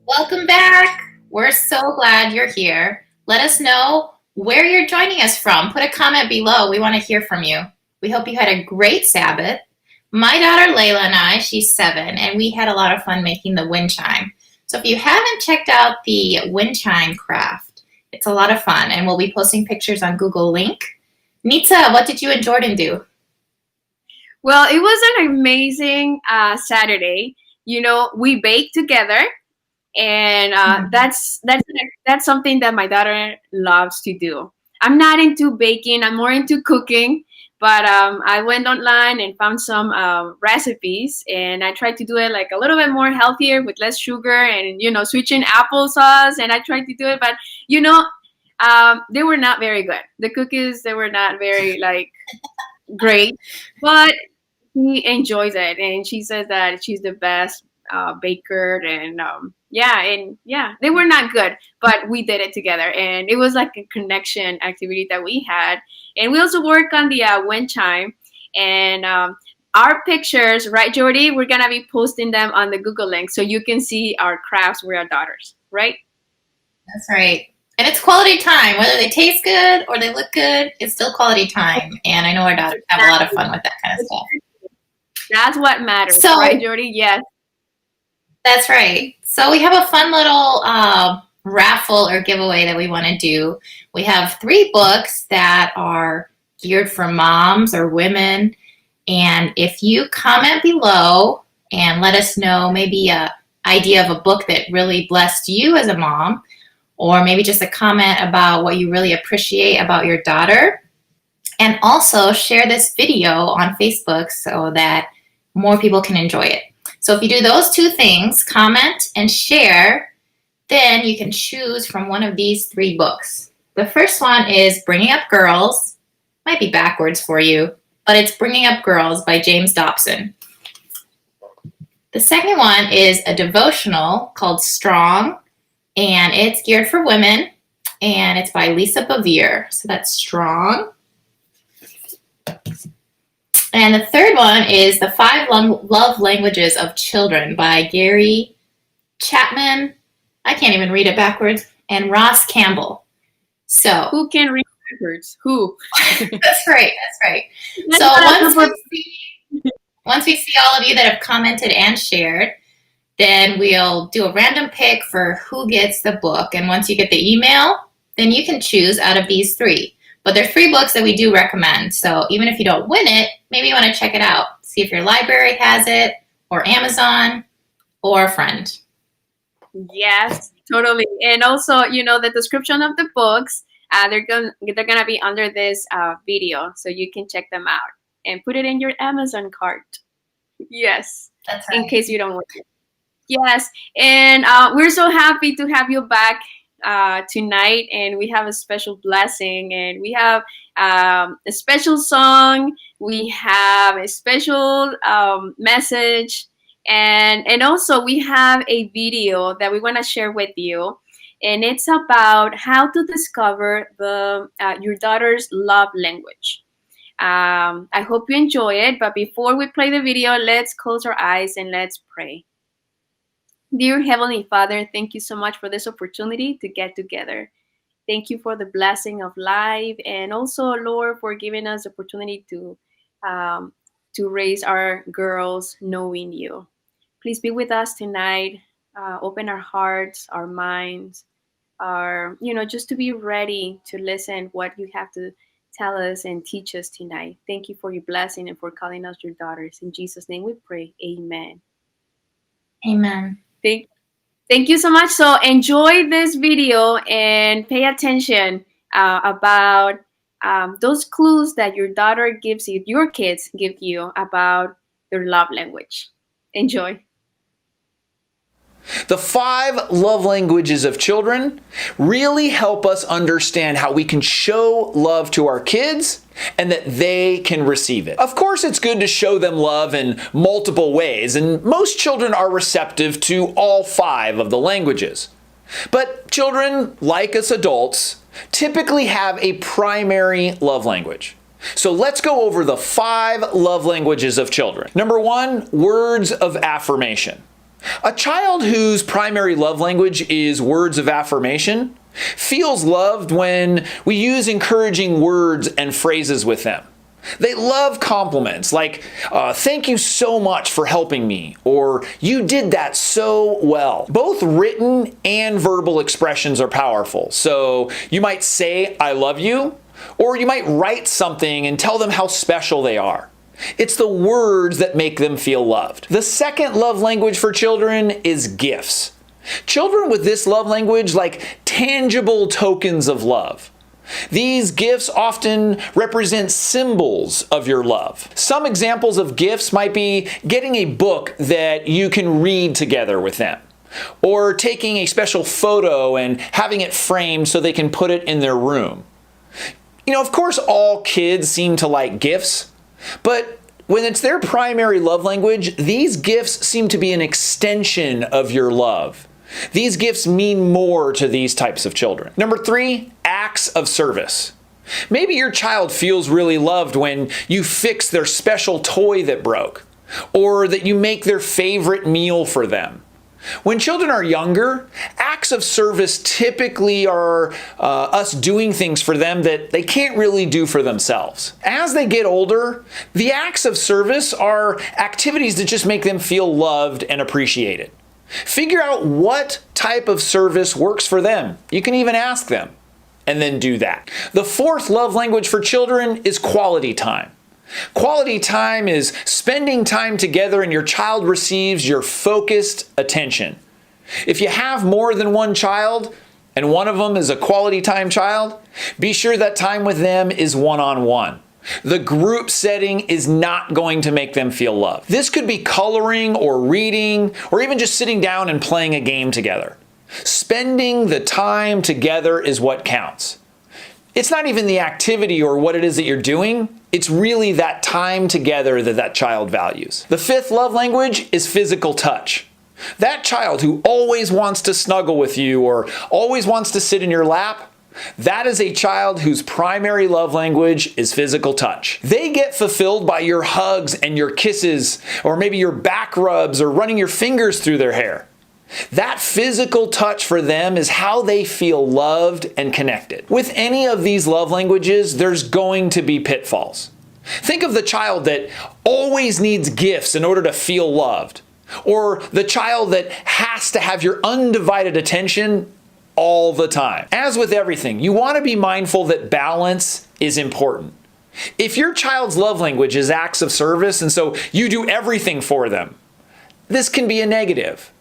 Welcome back. We're so glad you're here. Let us know where you're joining us from. Put a comment below. We want to hear from you. We hope you had a great Sabbath. My daughter Layla and I, she's 7, and we had a lot of fun making the wind chime. So if you haven't checked out the wind chime craft, it's a lot of fun, and we'll be posting pictures on Google Link. Nita, what did you and Jordan do? Well, it was an amazing Saturday. We baked together, and that's something that my daughter loves to do. I'm not into baking; I'm more into cooking. But I went online and found some recipes, and I tried to do it like a little bit more healthier with less sugar, and switching applesauce. And I tried to do it, but they were not very good. The cookies, they were not very great, but she enjoys it, and she says that she's the best baker. And they were not good, but we did it together, and it was like a connection activity that we had. And we also work on the wind chime, and our pictures, right, Jordy? We're gonna be posting them on the Google link, so you can see our crafts with our daughters, right? That's right. And it's quality time. Whether they taste good or they look good, it's still quality time. And I know our daughters have a lot of fun with that kind of stuff. That's what matters, right, Jordy? Yes. That's right. So we have a fun little raffle or giveaway that we want to do. We have 3 books that are geared for moms or women. And if you comment below and let us know maybe an idea of a book that really blessed you as a mom, or maybe just a comment about what you really appreciate about your daughter, and also share this video on Facebook so that more people can enjoy it. So if you do those 2 things, comment and share, then you can choose from one of these 3 books. The first one is Bringing Up Girls. Might be backwards for you, but it's Bringing Up Girls by James Dobson. The second one is a devotional called Strong, and it's geared for women, and it's by Lisa Bevere. So that's Strong. And the third one is The 5 Love Languages of Children by Gary Chapman. I can't even read it backwards. And Ross Campbell. So who can read backwards? Who? That's right. So once we see all of you that have commented and shared, then we'll do a random pick for who gets the book. And once you get the email, then you can choose out of these 3. But there are 3 books that we do recommend. So even if you don't win it, maybe you want to check it out. See if your library has it, or Amazon, or a friend. Yes, totally. And also, the description of the books, they're gonna be under this video, so you can check them out and put it in your Amazon cart. Yes, that's right. In case you don't win it. Yes, and we're so happy to have you back tonight, and we have a special blessing, and we have a special song, we have a special message, and also we have a video that we want to share with you, and it's about how to discover your daughter's love language. I hope you enjoy it, but before we play the video, let's close our eyes and let's pray. Dear Heavenly Father, thank you so much for this opportunity to get together. Thank you for the blessing of life, and also, Lord, for giving us the opportunity to raise our girls knowing you. Please be with us tonight. Open our hearts, our minds, just to be ready to listen what you have to tell us and teach us tonight. Thank you for your blessing and for calling us your daughters. In Jesus' name we pray. Amen. Amen. Thank you so much. So enjoy this video and pay attention about those clues that your daughter gives you, your kids give you about their love language. Enjoy. The 5 love languages of children really help us understand how we can show love to our kids and that they can receive it. Of course, it's good to show them love in multiple ways, and most children are receptive to all 5 of the languages. But children, like us adults, typically have a primary love language. So let's go over the 5 love languages of children. Number 1, words of affirmation. A child whose primary love language is words of affirmation feels loved when we use encouraging words and phrases with them. They love compliments like, thank you so much for helping me, or you did that so well. Both written and verbal expressions are powerful. So you might say, I love you, or you might write something and tell them how special they are. It's the words that make them feel loved. The second love language for children is gifts. Children with this love language like tangible tokens of love. These gifts often represent symbols of your love. Some examples of gifts might be getting a book that you can read together with them, or taking a special photo and having it framed so they can put it in their room. Of course, all kids seem to like gifts, but when it's their primary love language, these gifts seem to be an extension of your love. These gifts mean more to these types of children. Number 3, acts of service. Maybe your child feels really loved when you fix their special toy that broke, or that you make their favorite meal for them. When children are younger, acts of service typically are us doing things for them that they can't really do for themselves. As they get older, the acts of service are activities that just make them feel loved and appreciated. Figure out what type of service works for them. You can even ask them, and then do that. The fourth love language for children is quality time. Quality time is spending time together and your child receives your focused attention. If you have more than one child, and one of them is a quality time child, be sure that time with them is one-on-one. The group setting is not going to make them feel loved. This could be coloring or reading, or even just sitting down and playing a game together. Spending the time together is what counts. It's not even the activity or what it is that you're doing. It's really that time together that child values. The fifth love language is physical touch. That child who always wants to snuggle with you or always wants to sit in your lap, that is a child whose primary love language is physical touch. They get fulfilled by your hugs and your kisses, or maybe your back rubs or running your fingers through their hair. That physical touch for them is how they feel loved and connected. With any of these love languages, there's going to be pitfalls. Think of the child that always needs gifts in order to feel loved, or the child that has to have your undivided attention all the time. As with everything, you want to be mindful that balance is important. If your child's love language is acts of service, and so you do everything for them, this can be a negative.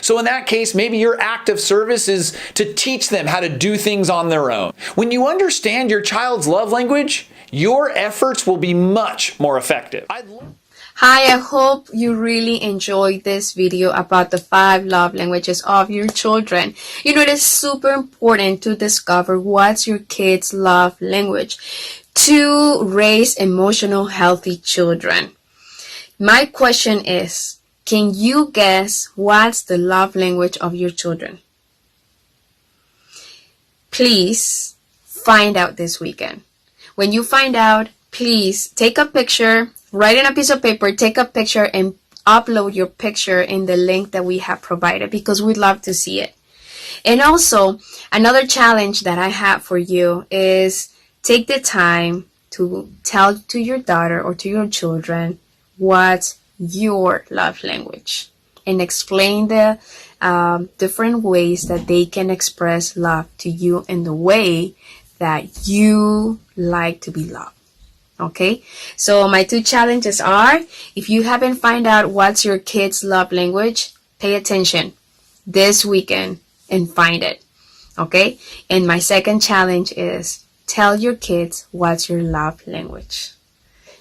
So in that case, maybe your act of service is to teach them how to do things on their own. When you understand your child's love language, your efforts will be much more effective. Hi, I hope you really enjoyed this video about the 5 love languages of your children. It is super important to discover what's your kid's love language to raise emotional, healthy children. My question is, can you guess what's the love language of your children? Please find out this weekend. When you find out, please take a picture, write in a piece of paper, take a picture and upload your picture in the link that we have provided because we'd love to see it. And also, another challenge that I have for you is take the time to tell to your daughter or to your children what's your love language and explain the different ways that they can express love to you in the way that you like to be loved. Okay, so my 2 challenges are, if you haven't found out what's your kid's love language, pay attention this weekend and find it. Okay, and my second challenge is tell your kids what's your love language.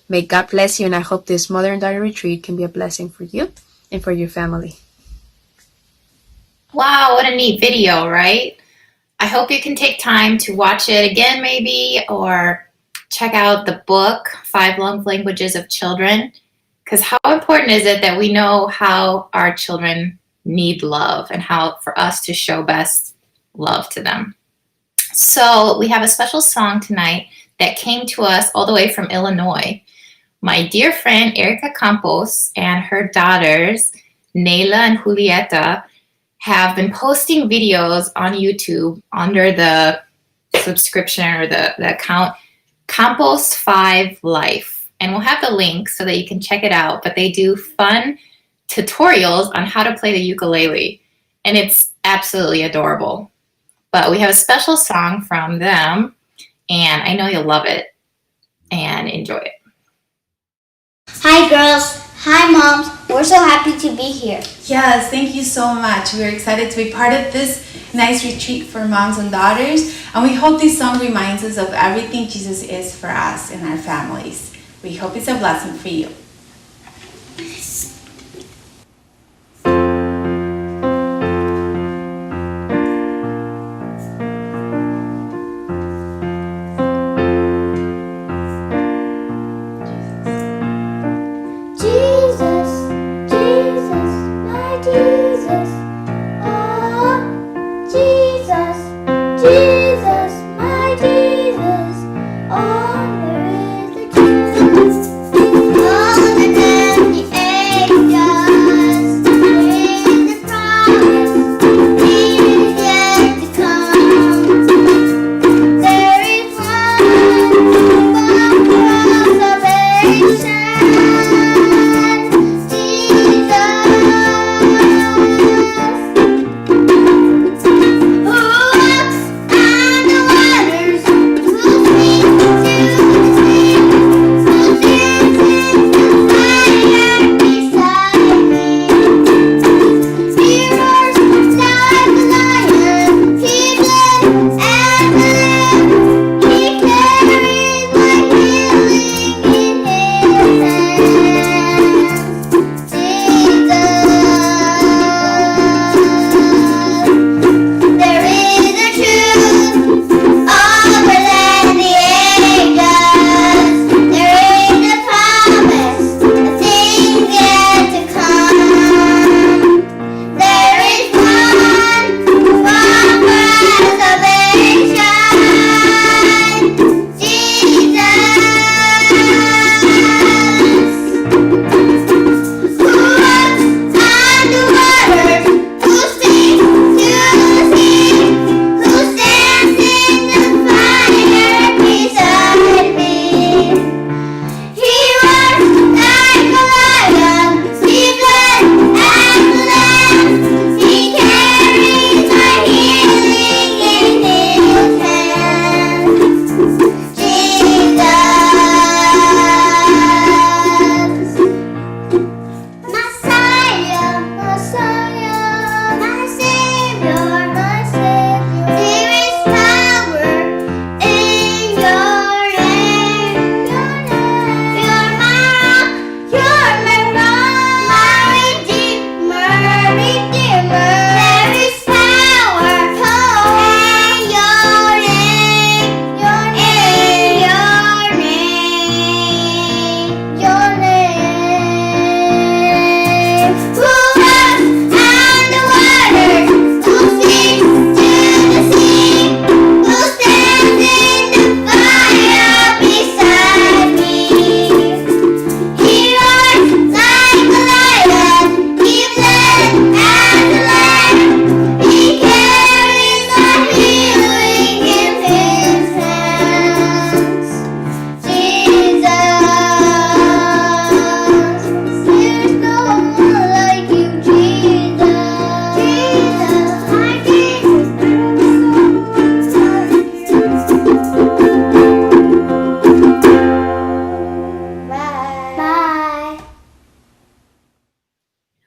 May God bless you, and I hope this mother and daughter retreat can be a blessing for you and for your family. Wow, what a neat video, right? I hope you can take time to watch it again maybe, or check out the book, 5 Love Languages of Children, because how important is it that we know how our children need love and how for us to show best love to them. So we have a special song tonight that came to us all the way from Illinois. My dear friend Erica Campos and her daughters Nayla and Julieta, have been posting videos on YouTube under the subscription or the account Compost 5 Life. And we'll have the link so that you can check it out. But they do fun tutorials on how to play the ukulele. And it's absolutely adorable. But we have a special song from them, and I know you'll love it and enjoy it. Hi girls, hi moms, we're so happy to be here. Yes, thank you so much. We're excited to be part of this nice retreat for moms and daughters, and we hope this song reminds us of everything Jesus is for us and our families. We hope it's a blessing for you.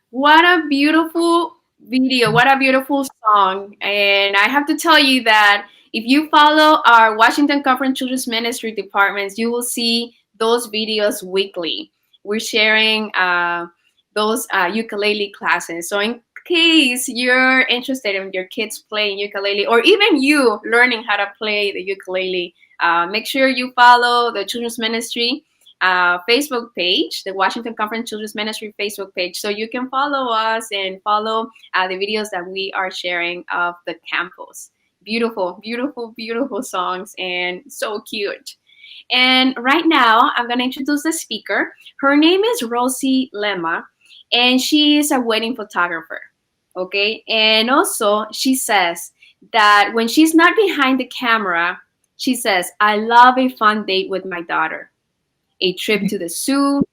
What a beautiful video. What a beautiful song. And I have to tell you that if you follow our Washington Conference Children's Ministry departments, you will see those videos weekly. We're sharing those ukulele classes. So in case you're interested in your kids playing ukulele, or even you learning how to play the ukulele, make sure you follow the Children's Ministry Facebook page, the Washington Conference Children's Ministry Facebook page, so you can follow us and follow the videos that we are sharing of the campus. Beautiful, beautiful, beautiful songs, and so cute. And right now, I'm going to introduce the speaker. Her name is Rosie Lema, and she is a wedding photographer. Okay, and also she says that when she's not behind the camera, she says, "I love a fun date with my daughter, a trip to the zoo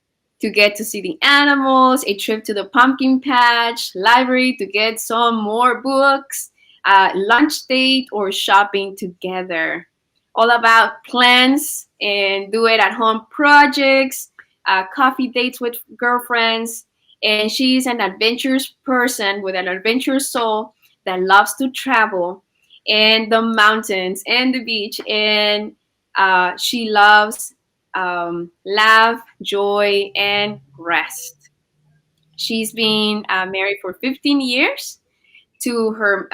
to get to see the animals, a trip to the pumpkin patch, library to get some more books, lunch date or shopping together. All about plans and do it at home projects, coffee dates with girlfriends." And she's an adventurous person with an adventurous soul that loves to travel and the mountains and the beach. And she loves laugh, joy, and rest. She's been married for 15 years to her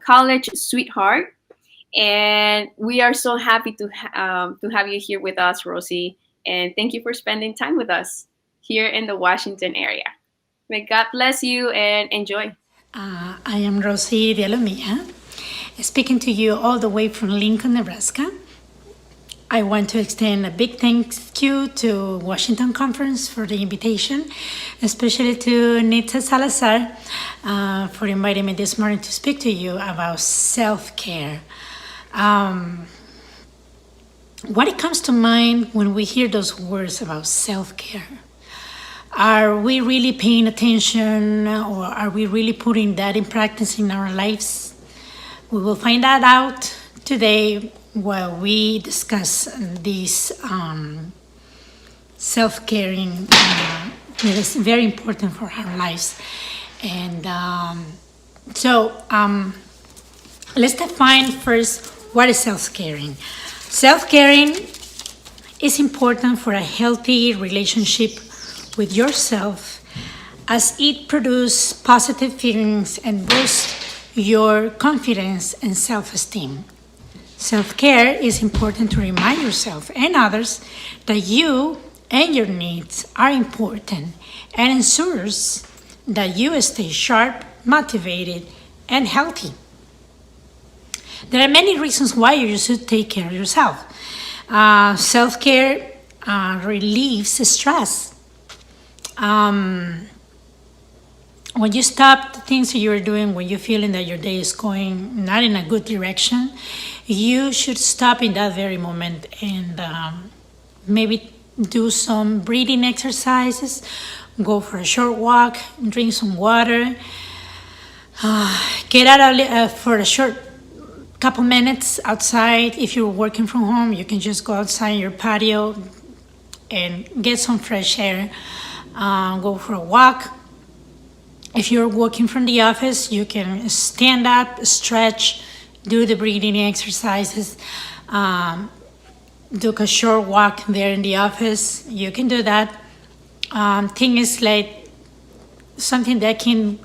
college sweetheart, and we are so happy to have you here with us, Rosie. And thank you for spending time with us here in the Washington area. May God bless you and enjoy. I am Rosie de Lema, speaking to you all the way from Lincoln, Nebraska. I want to extend a big thank you to Washington Conference for the invitation, especially to Nita Salazar for inviting me this morning to speak to you about self-care. What it comes to mind when we hear those words about self-care? Are we really paying attention, or are we really putting that in practice in our lives? We will find that out today while we discuss this self-caring that is very important for our lives. And let's define first what is self-caring. Self-caring is important for a healthy relationship with yourself, as it produces positive feelings and boosts your confidence and self-esteem. Self-care is important to remind yourself and others that you and your needs are important, and ensures that you stay sharp, motivated, and healthy. There are many reasons why you should take care of yourself. Self-care relieves stress. When you stop the things that you're doing, when you're feeling that your day is going not in a good direction, you should stop in that very moment and maybe do some breathing exercises, go for a short walk, drink some water, get out for a short couple minutes outside. If you're working from home, you can just go outside in your patio and get some fresh air, go for a walk. If you're working from the office, you can stand up, stretch, do the breathing exercises, do a short walk there in the office. You can do that. Thing is like something that can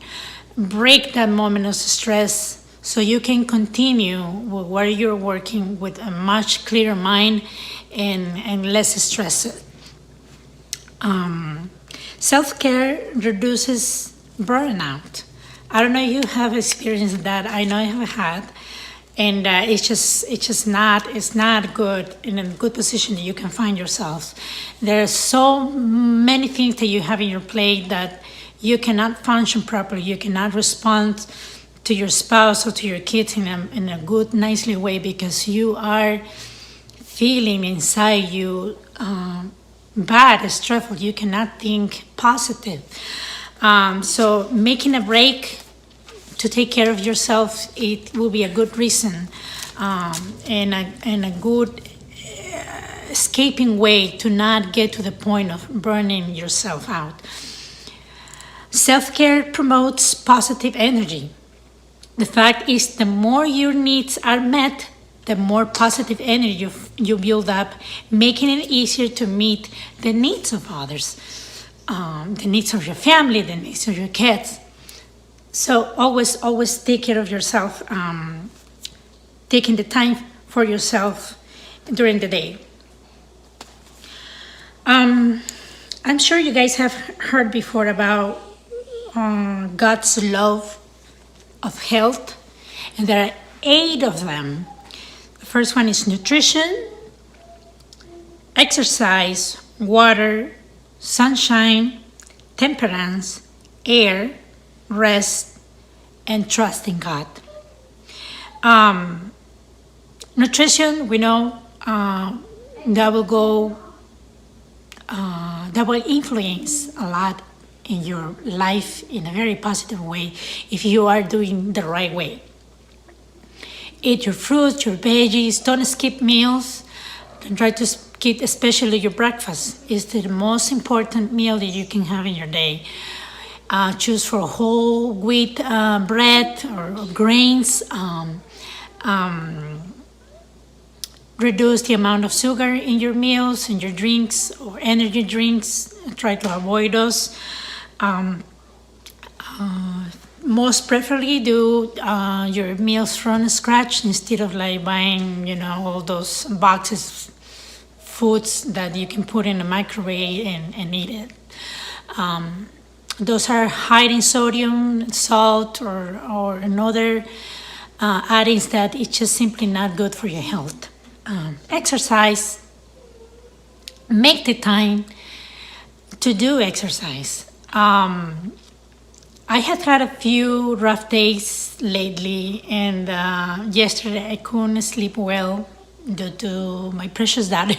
break that moment of stress, so you can continue with where you're working with a much clearer mind and less stressed. Self-care reduces burnout. I don't know if you have experienced that. I know I have had, and it's not good in a good position that you can find yourself. There are so many things that you have in your plate that you cannot function properly. You cannot respond to your spouse or to your kids in a good, nicely way, because you are feeling inside you bad, stressful. You cannot think positive. So making a break to take care of yourself, it will be a good reason and a good escaping way to not get to the point of burning yourself out. Self-care promotes positive energy. The fact is, the more your needs are met, the more positive energy you build up, making it easier to meet the needs of others, the needs of your family, the needs of your kids. So always take care of yourself, taking the time for yourself during the day. I'm sure you guys have heard before about God's love of health, and there are 8 of them. The first one is nutrition, exercise, water, sunshine, temperance, air, rest, and trust in God. Nutrition, we know that will go, that will influence a lot in your life in a very positive way if you are doing the right way. Eat your fruits, your veggies, don't skip meals. Don't try to skip, especially your breakfast. It's the most important meal that you can have in your day. Choose for whole wheat bread or grains. Reduce the amount of sugar in your meals and your drinks or energy drinks. Try to avoid those. Most preferably do your meals from scratch instead of like buying, all those boxes foods that you can put in a microwave and eat it. Those are high in sodium, salt, or another addings that it's just simply not good for your health. Exercise. Make the time to do exercise. I have had a few rough days lately, and yesterday I couldn't sleep well due to my precious daughter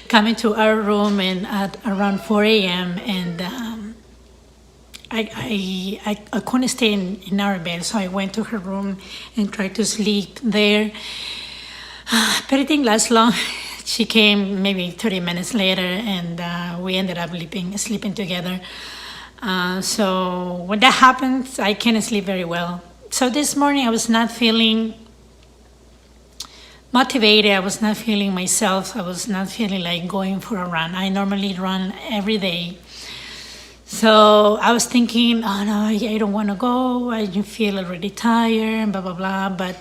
coming to our room and at around 4 a.m. and I couldn't stay in our bed, so I went to her room and tried to sleep there. But it didn't last long. She came maybe 30 minutes later, and we ended up sleeping together. So when that happens, I can't sleep very well. So this morning I was not feeling motivated. I was not feeling myself. I was not feeling like going for a run. I normally run every day. So I was thinking, oh no, I don't want to go. I feel already tired, blah, blah, blah. But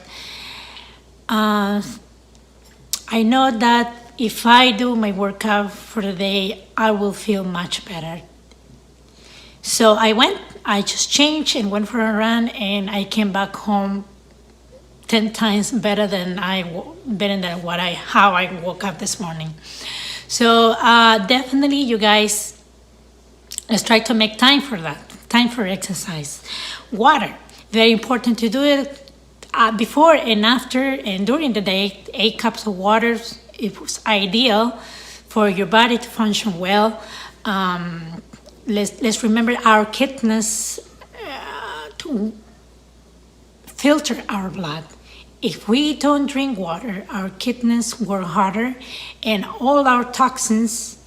I know that if I do my workout for the day, I will feel much better. So I just changed and went for a run, and I came back home 10 times better than how I woke up this morning. So definitely, you guys, let's try to make time for that, time for exercise. Water, very important to do it before and after and during the day. 8 cups of water, it was ideal for your body to function well. Let's remember our kidneys to filter our blood. If we don't drink water, our kidneys work harder and all our toxins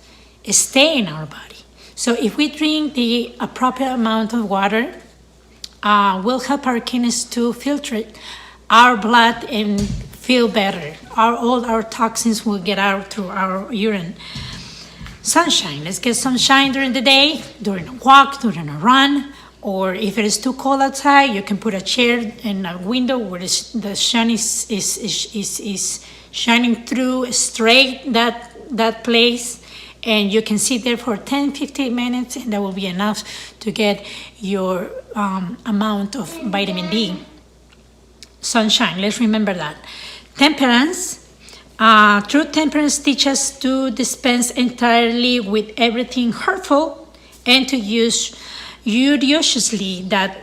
stay in our body. So if we drink the appropriate amount of water, we'll help our kidneys to filter our blood and feel better. All our toxins will get out through our urine. Sunshine. Let's get some shine during the day, during a walk, during a run, or if it is too cold outside, you can put a chair in a window where the sun is shining through straight that place, and you can sit there for 10-15 minutes, and that will be enough to get your amount of vitamin D. Sunshine. Let's remember that. Temperance. True temperance teaches us to dispense entirely with everything hurtful and to use judiciously that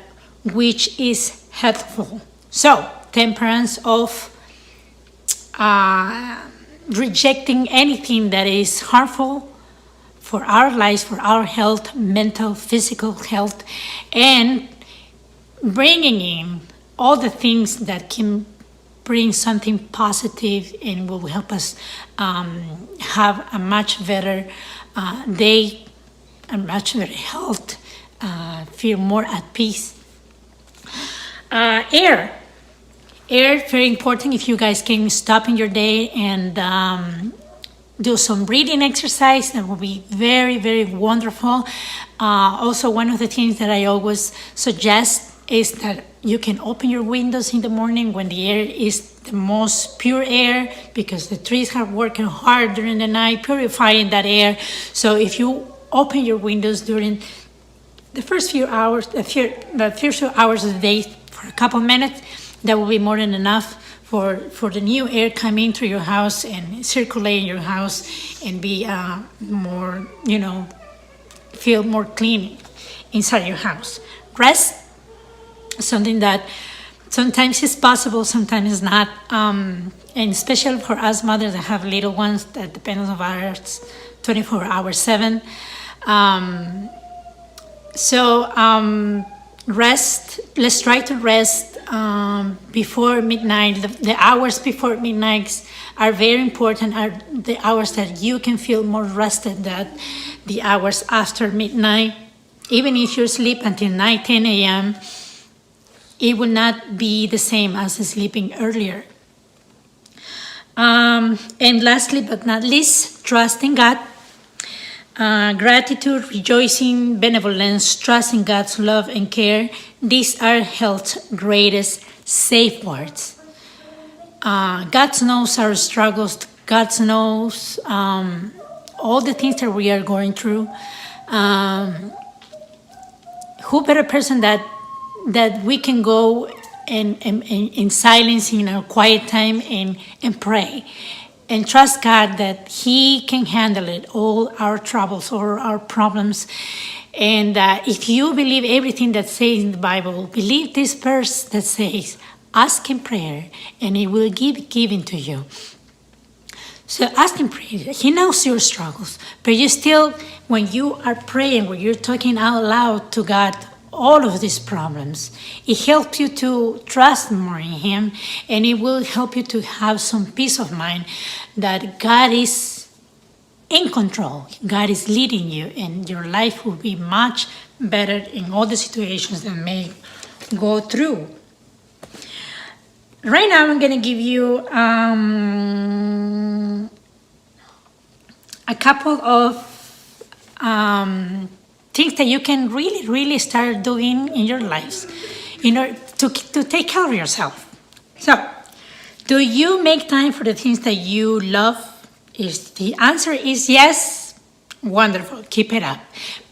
which is helpful. So, temperance of rejecting anything that is harmful for our lives, for our health, mental, physical health, and bringing in all the things that can bring something positive and will help us have a much better day, a much better health, feel more at peace. Air, very important. If you guys can stop in your day and do some breathing exercise, that will be very, very wonderful. Also, one of the things that I always suggest is that you can open your windows in the morning when the air is the most pure air, because the trees are working hard during the night purifying that air. So if you open your windows during the first few hours, the first few hours of the day for a couple minutes, that will be more than enough for the new air coming through your house and circulate in your house and be more, feel more clean inside your house. Rest, something that sometimes is possible, sometimes it's not. And especially for us mothers that have little ones that depend on us 24 hours 7. Rest, let's try to rest before midnight. The hours before midnight are very important, are the hours that you can feel more rested than the hours after midnight. Even if you sleep until 9, 10 a.m., it will not be the same as sleeping earlier. And lastly but not least, trust in God. Gratitude, rejoicing, benevolence, trust in God's love and care. These are health's greatest safeguards. God knows our struggles. God knows all the things that we are going through. Who better person that we can go in silence in our quiet time and pray and trust God that He can handle it, all our troubles or our problems. And if you believe everything that says in the Bible, believe this verse that says, ask in prayer and it will be given to you. So ask in prayer. He knows your struggles, but you still, when you are praying, when you're talking out loud to God, all of these problems, it helps you to trust more in Him, and it will help you to have some peace of mind that God is in control. God is leading you, and your life will be much better in all the situations that may go through. Right now, I'm going to give you a couple of things that you can really, really start doing in your lives in order to take care of yourself. So, do you make time for the things that you love? If the answer is yes, wonderful, keep it up.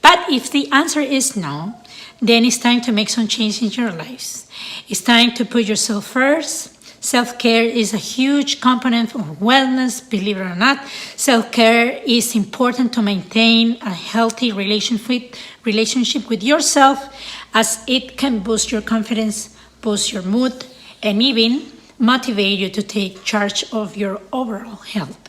But if the answer is no, then it's time to make some change in your lives. It's time to put yourself first. Self-care is a huge component of wellness, believe it or not. Self-care is important to maintain a healthy relationship with yourself, as it can boost your confidence, boost your mood, and even motivate you to take charge of your overall health.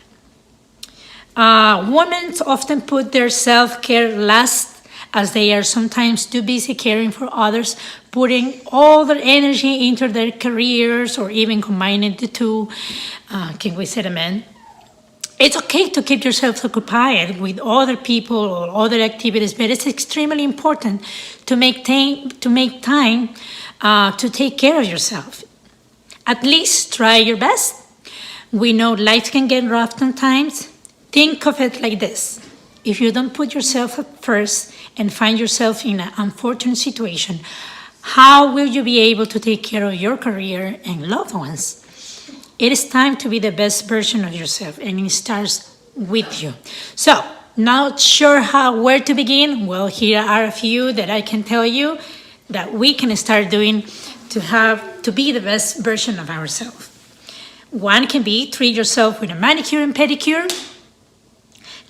Women often put their self-care last, as they are sometimes too busy caring for others, putting all their energy into their careers or even combining the two. Can we say amen? It's okay to keep yourself occupied with other people or other activities, but it's extremely important to make time to take care of yourself. At least try your best. We know life can get rough sometimes. Think of it like this. If you don't put yourself up first and find yourself in an unfortunate situation, how will you be able to take care of your career and loved ones? It is time to be the best version of yourself, and it starts with you. So, not sure where to begin? Well, here are a few that I can tell you that we can start doing to be the best version of ourselves. One can be treat yourself with a manicure and pedicure.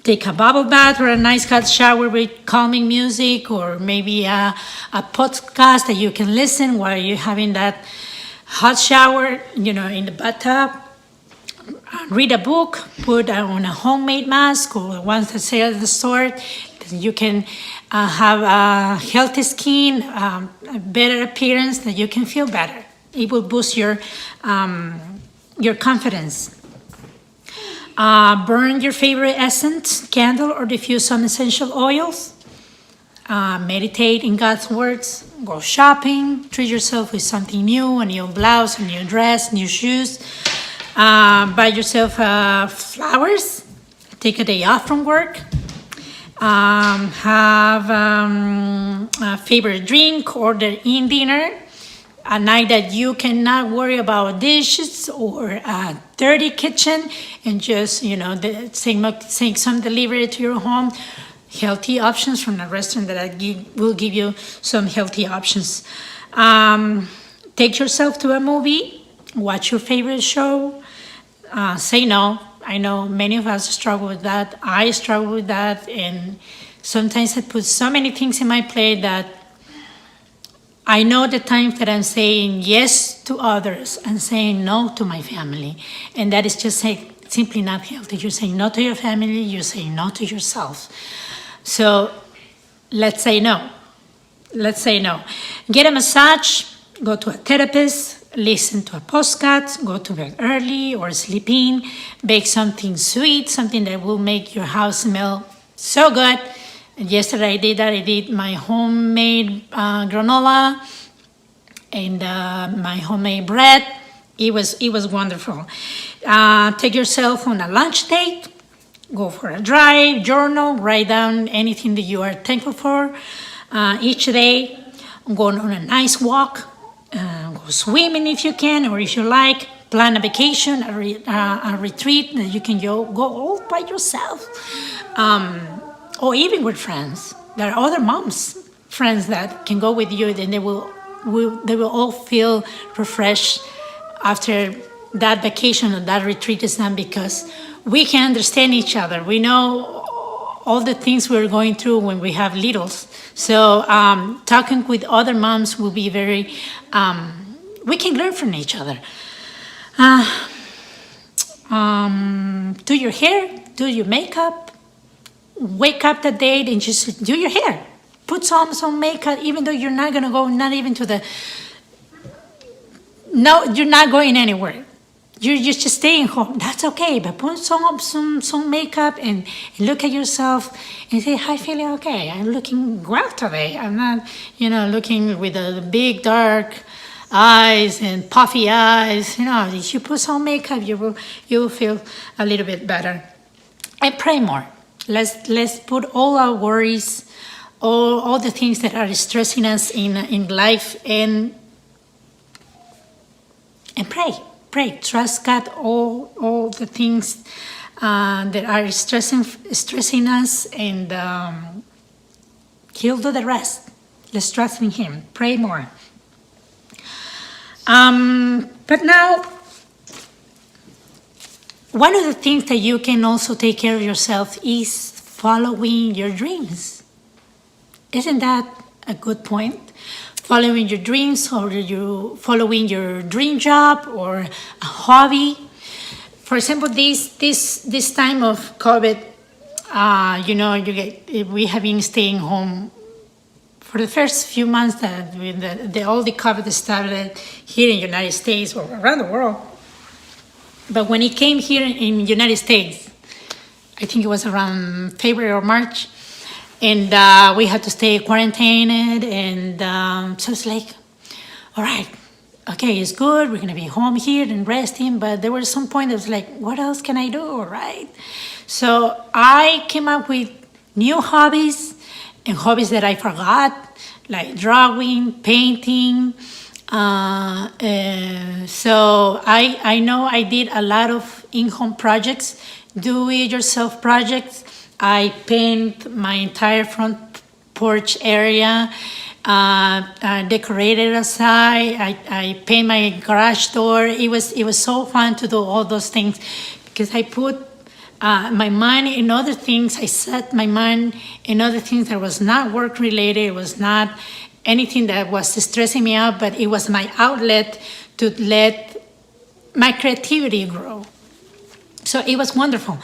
Take a bubble bath or a nice hot shower with calming music, or maybe a podcast that you can listen while you're having that hot shower, in the bathtub. Read a book, put on a homemade mask or ones that say at the store. You can have a healthy skin, a better appearance, that you can feel better. It will boost your confidence. Burn your favorite essence, candle, or diffuse some essential oils. Meditate in God's words. Go shopping. Treat yourself with something new, a new blouse, a new dress, new shoes. Buy yourself flowers. Take a day off from work. Have a favorite drink. Order in dinner. A night that you cannot worry about dishes or a dirty kitchen, and just, take some delivery to your home. Healthy options from a restaurant that will give you some healthy options. Take yourself to a movie. Watch your favorite show. Say no. I know many of us struggle with that. I struggle with that, and sometimes I put so many things in my plate that I know the times that I'm saying yes to others and saying no to my family. And that is just simply not healthy. You're saying no to your family, you're saying no to yourself. So let's say no. Let's say no. Get a massage, go to a therapist, listen to a podcast, go to bed early or sleep in, bake something sweet, something that will make your house smell so good. And yesterday I did that. I did my homemade granola and my homemade bread. It was wonderful. Take yourself on a lunch date. Go for a drive, journal, write down anything that you are thankful for each day. Go on a nice walk. Go swimming if you can, or if you like. Plan a vacation, a retreat that you can go all by yourself. Or even with friends. There are other moms, friends that can go with you, and they will all feel refreshed after that vacation or that retreat is done, because we can understand each other. We know all the things we're going through when we have littles. So talking with other moms will be very, we can learn from each other. Do your hair, do your makeup, wake up that day and just do your hair. Put some makeup, even though you're not gonna go, not even to the, no, you're not going anywhere. You're just staying home. That's okay, but put some makeup and look at yourself and say, "I'm feeling okay. I'm looking well today. I'm not, looking with the big dark eyes and puffy eyes. If you put some makeup, you will feel a little bit better." And pray more. Let's put all our worries, all the things that are stressing us in life, and pray. Pray. Trust God. All the things that are stressing us, and He'll do the rest. Let's trust in Him. Pray more. But now, one of the things that you can also take care of yourself is following your dreams. Isn't that a good point? Following your dreams, or you following your dream job or a hobby. For example, this time of COVID, we have been staying home for the first few months that all the COVID started here in the United States or around the world. But when it came here in the United States, I think it was around February or March, and we had to stay quarantined, and so it's like, all right, okay, it's good, we're gonna be home here and resting, but there was some point that was like, what else can I do, right? So I came up with new hobbies, and hobbies that I forgot, like drawing, painting. So I know I did a lot of in-home projects, do-it-yourself projects. I paint my entire front porch area, decorated outside. I paint my garage door. It was so fun to do all those things, because I put my mind in other things. I set my mind in other things that was not work related. It was not anything that was stressing me out, but it was my outlet to let my creativity grow. So it was wonderful.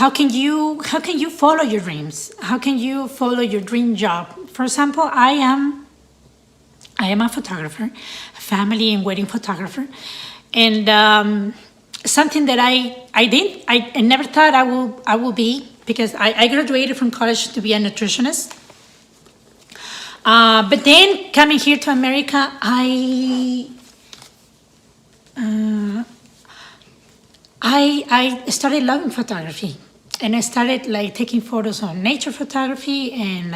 How can you follow your dreams? How can you follow your dream job? For example, I am a photographer, a family and wedding photographer, and something that I never thought I will be, because I graduated from college to be a nutritionist. But then coming here to America, I started loving photography, and I started taking photos on nature photography and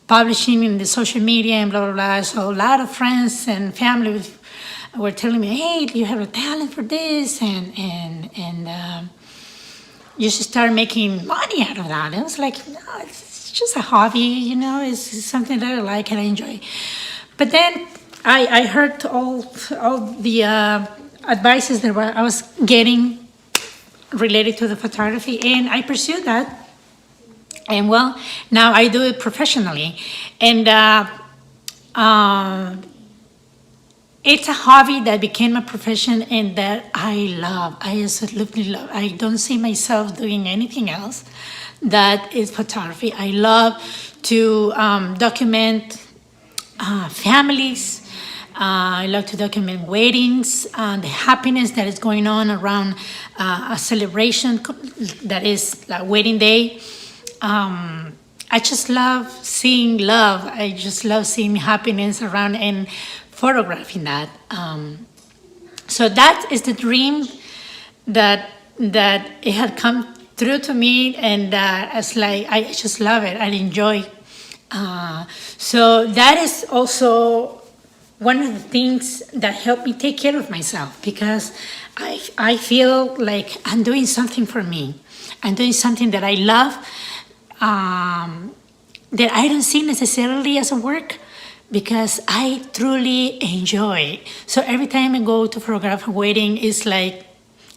publishing in the social media and blah blah blah. So a lot of friends and family were telling me, "Hey, you have a talent for this, and you should start making money out of that." And I was like, "No, it's just a hobby, it's something that I like and I enjoy." But then I heard all the advices that I was getting related to the photography, and I pursued that. And well, now I do it professionally, and it's a hobby that became a profession and that I love. I absolutely love. I don't see myself doing anything else that is photography. I love to document families. I love to document weddings, the happiness that is going on around a celebration that is like wedding day. I just love seeing love. I just love seeing happiness around and photographing that. So that is the dream that it had come through to me, and it's like I just love it. I enjoy. So that is also one of the things that helped me take care of myself, because I feel like I'm doing something for me. I'm doing something that I love, that I don't see necessarily as a work, because I truly enjoy it. So every time I go to photograph a wedding, it's like,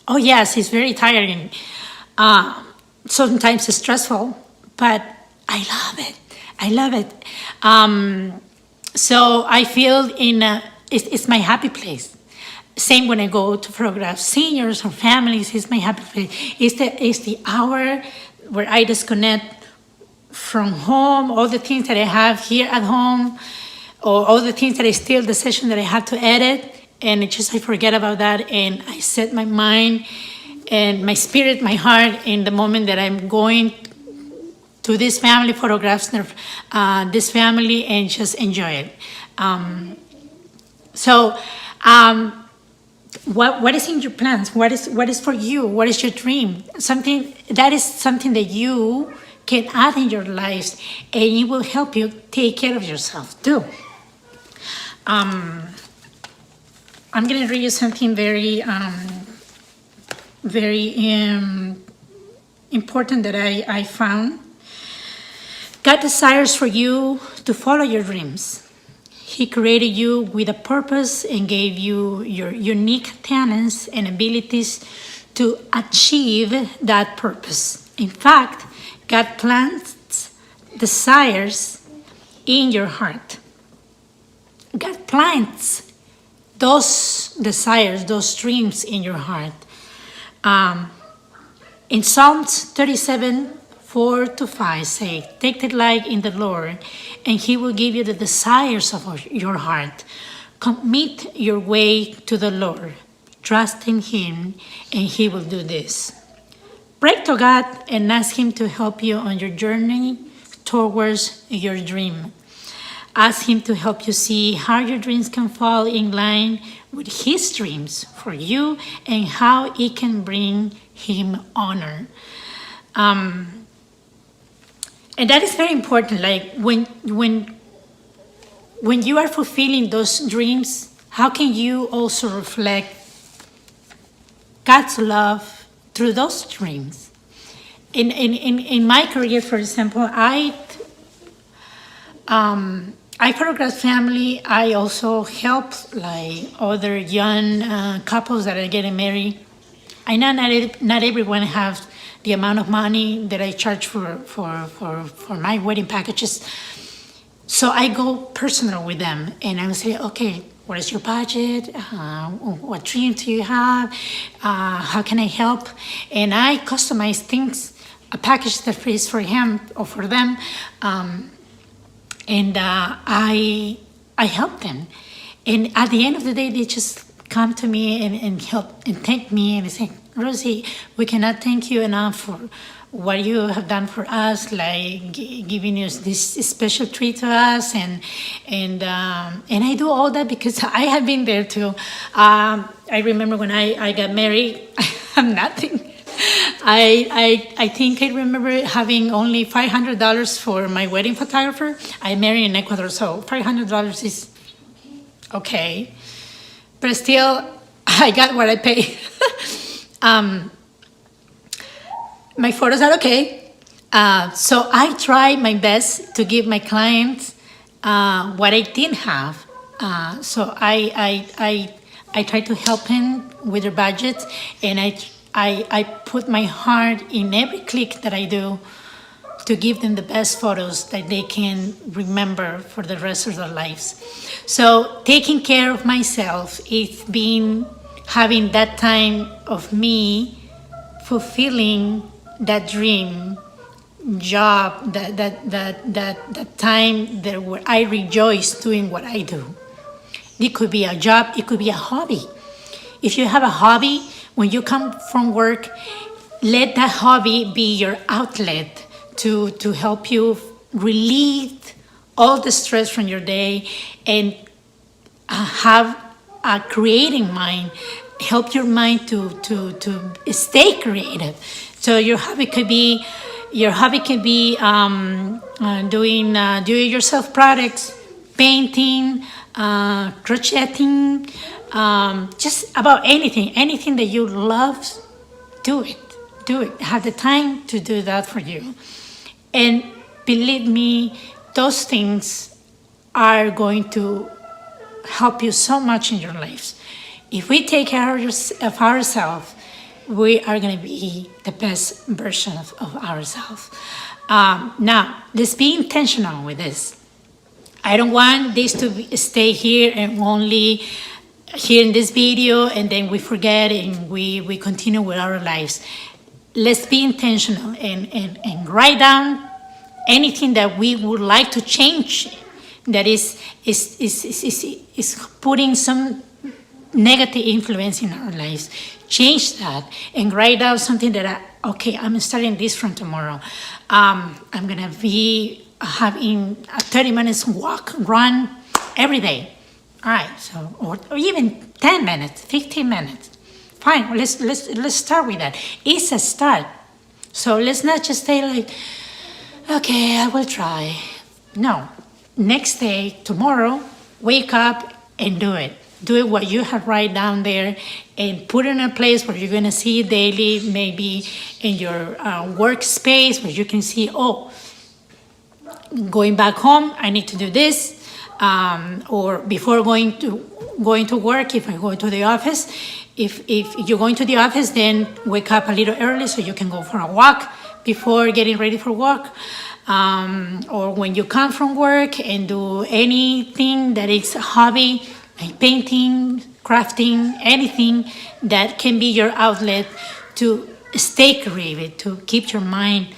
oh yes, it's very tiring. Sometimes it's stressful, but I love it. I love it. So I feel it's my happy place. Same when I go to photograph seniors or families, it's my happy place. It's the hour where I disconnect from home, all the things that I have here at home, or all the things that I still, the session that I have to edit, and it's just I forget about that, and I set my mind and my spirit, my heart in the moment that I'm going to this family, photographs this family, and just enjoy it. What is in your plans? What is for you? What is your dream? Something that you can add in your lives, and it will help you take care of yourself too. I'm going to read you something very important that I found. God desires for you to follow your dreams. He created you with a purpose and gave you your unique talents and abilities to achieve that purpose. In fact, God plants desires in your heart. God plants those desires, those dreams in your heart. In Psalms 37, 4-5 say, take delight in the Lord, and He will give you the desires of your heart. Commit your way to the Lord. Trust in Him, and He will do this. Pray to God and ask Him to help you on your journey towards your dream. Ask Him to help you see how your dreams can fall in line with His dreams for you and how it can bring Him honor. And that is very important. Like when you are fulfilling those dreams, how can you also reflect God's love through those dreams? In my career, for example, I photograph family. I also help like other young couples that are getting married. I know not everyone has the amount of money that I charge for my wedding packages. So I go personal with them, and I will say, okay, what is your budget? What dream do you have? How can I help? And I customize things, a package that is for him or for them. And I help them. And at the end of the day, they just come to me and help and thank me, and they say, Rosie, we cannot thank you enough for what you have done for us, like giving us this special treat to us, and I do all that because I have been there too. I remember when I got married, I have nothing. I think I remember having only $500 for my wedding photographer. I married in Ecuador, so $500 is okay, but still, I got what I paid. My photos are okay. So I try my best to give my clients what I didn't have. So I try to help them with their budgets, and I put my heart in every click that I do to give them the best photos that they can remember for the rest of their lives. So taking care of myself is having that time of me fulfilling that dream job, that time that where I rejoice doing what I do. It could be a job, it could be a hobby. If you have a hobby, when you come from work, let that hobby be your outlet to help you relieve all the stress from your day and have a creating mind, help your mind to stay creative. So your hobby could be doing do-it-yourself products, painting, crocheting, just about anything that you love. Do it. Have the time to do that for you. And believe me, those things are going to help you so much in your lives. If we take care of ourselves, we are going to be the best version of ourselves. Now, let's be intentional with this. I don't want this to stay here and only here in this video and then we forget and we continue with our lives. Let's be intentional and write down anything that we would like to change that is putting some negative influence in our lives. Change that and write down something that I'm starting this from tomorrow. I'm gonna be having a 30 minutes run every day. All right, so or even 10 minutes, 15 minutes. Fine, let's start with that. It's a start. So let's not just say like, okay, I will try. No, next day, tomorrow, wake up and do it. Do it what you have write down there and put it in a place where you're gonna see it daily, maybe in your workspace where you can see, going back home, I need to do this. Or before going to work, if I go to the office, if you're going to the office, then wake up a little early so you can go for a walk before getting ready for work. Or when you come from work and do anything that is a hobby, like painting, crafting, anything that can be your outlet to stay creative, to keep your mind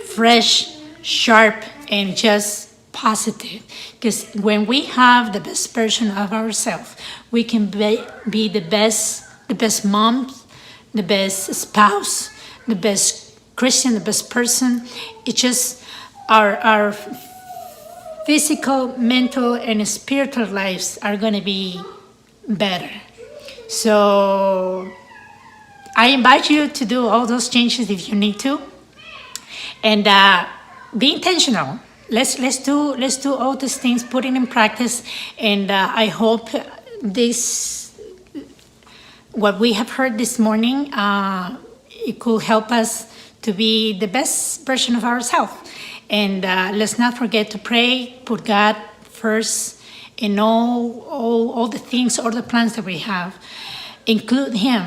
fresh, sharp, and just positive. Because when we have the best version of ourselves, we can be the best moms, the best spouse, the best Christian, the best person. It's just our physical, mental, and spiritual lives are going to be better. So I invite you to do all those changes if you need to, and be intentional. Let's do all these things, put it in practice, and I hope what we have heard this morning, it could help us to be the best version of ourselves. And let's not forget to pray, put God first in all the things, all the plans that we have. Include Him.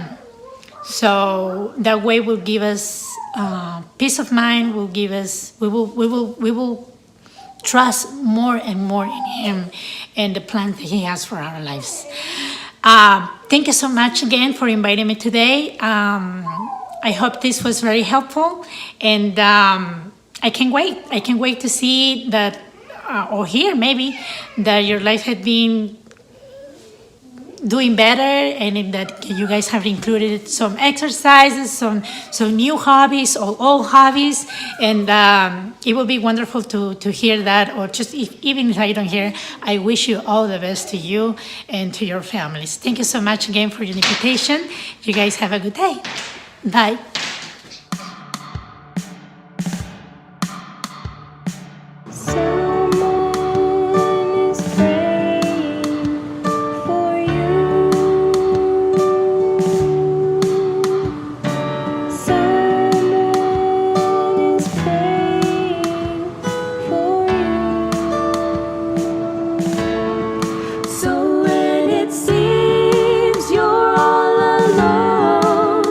So that way will give us peace of mind, we will trust more and more in Him and the plans that He has for our lives. Thank you so much again for inviting me today. I hope this was very helpful, and I can't wait. I can't wait to see that, or hear maybe, that your life had been doing better, and that you guys have included some exercises, some new hobbies or old hobbies, and it will be wonderful to hear that, or just even if I don't hear, I wish you all the best to you and to your families. Thank you so much again for your invitation. You guys have a good day. Bye. So when it seems you're all alone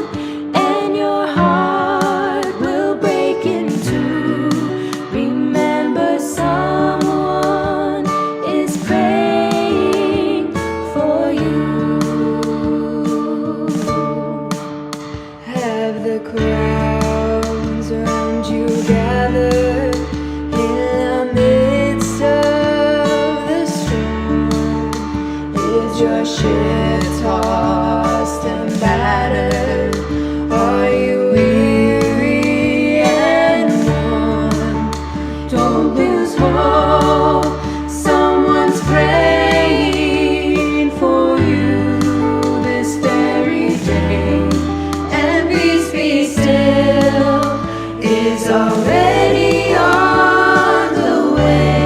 He's already on the way.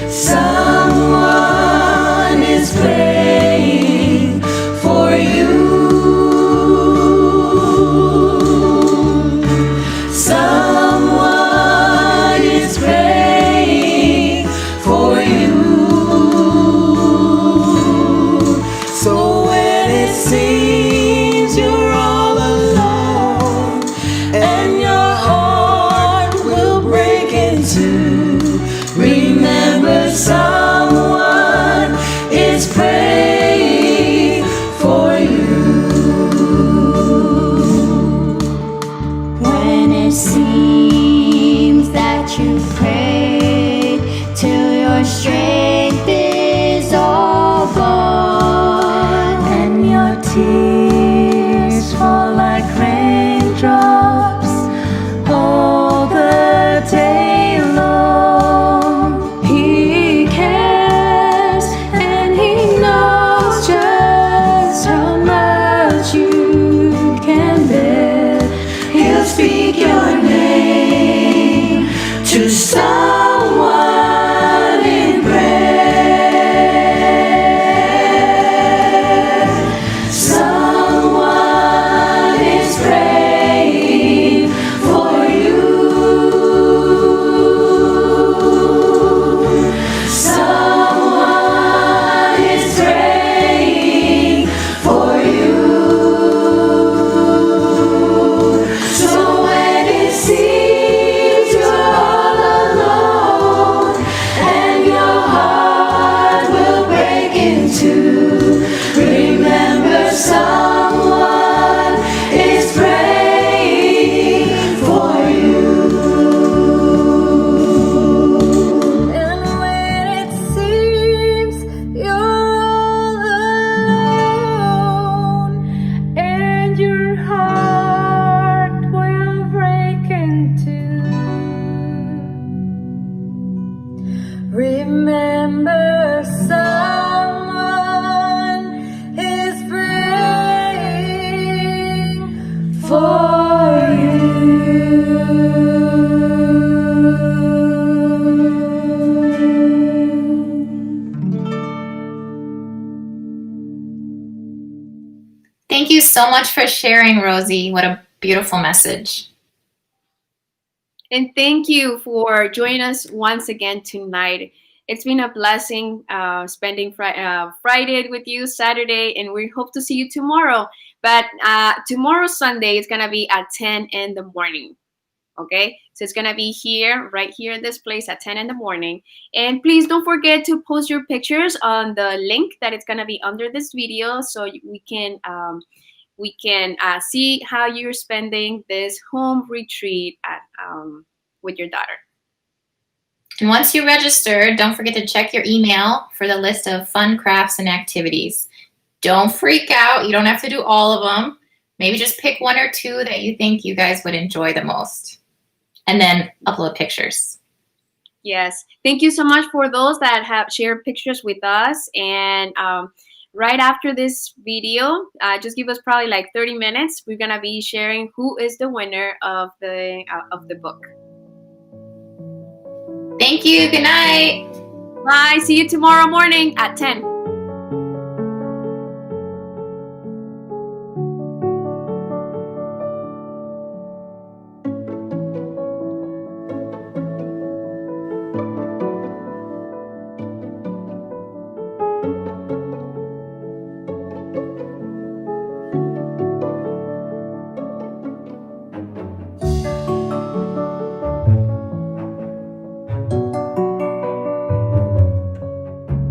Someone is praying for you. Someone is praying for you. So when it seems you're all alone and your heart will break in two, remember someone is praying for you. When it seems that you've prayed till your strength is all gone, And your tears fall like raindrops all the day long. He cares and He knows just how much you can bear. He'll speak your name to someone in prayer. Someone is praying for you. Someone is praying for you. So when it seems you're all alone and your heart will break in two, remember someone is praying for you. And when it seems you're all alone and your heart will break in two, remember someone is praying for you. Thank you so much for sharing, Rosie. What a beautiful message. And thank you for joining us once again tonight. It's been a blessing spending Friday with you, Saturday, and we hope to see you tomorrow. But tomorrow, Sunday, is going to be at 10 in the morning. Okay, so it's gonna be here, right here in this place at 10 in the morning. And please don't forget to post your pictures on the link that is gonna be under this video, so we can see how you're spending this home retreat with your daughter. And once you register, don't forget to check your email for the list of fun crafts and activities. Don't freak out. You don't have to do all of them. Maybe just pick one or two that you think you guys would enjoy the most. And then upload pictures. Yes. Thank you so much for those that have shared pictures with us. And right after this video, just give us probably like 30 minutes. We're going to be sharing who is the winner of the book. Thank you. Good night. Bye. See you tomorrow morning at 10.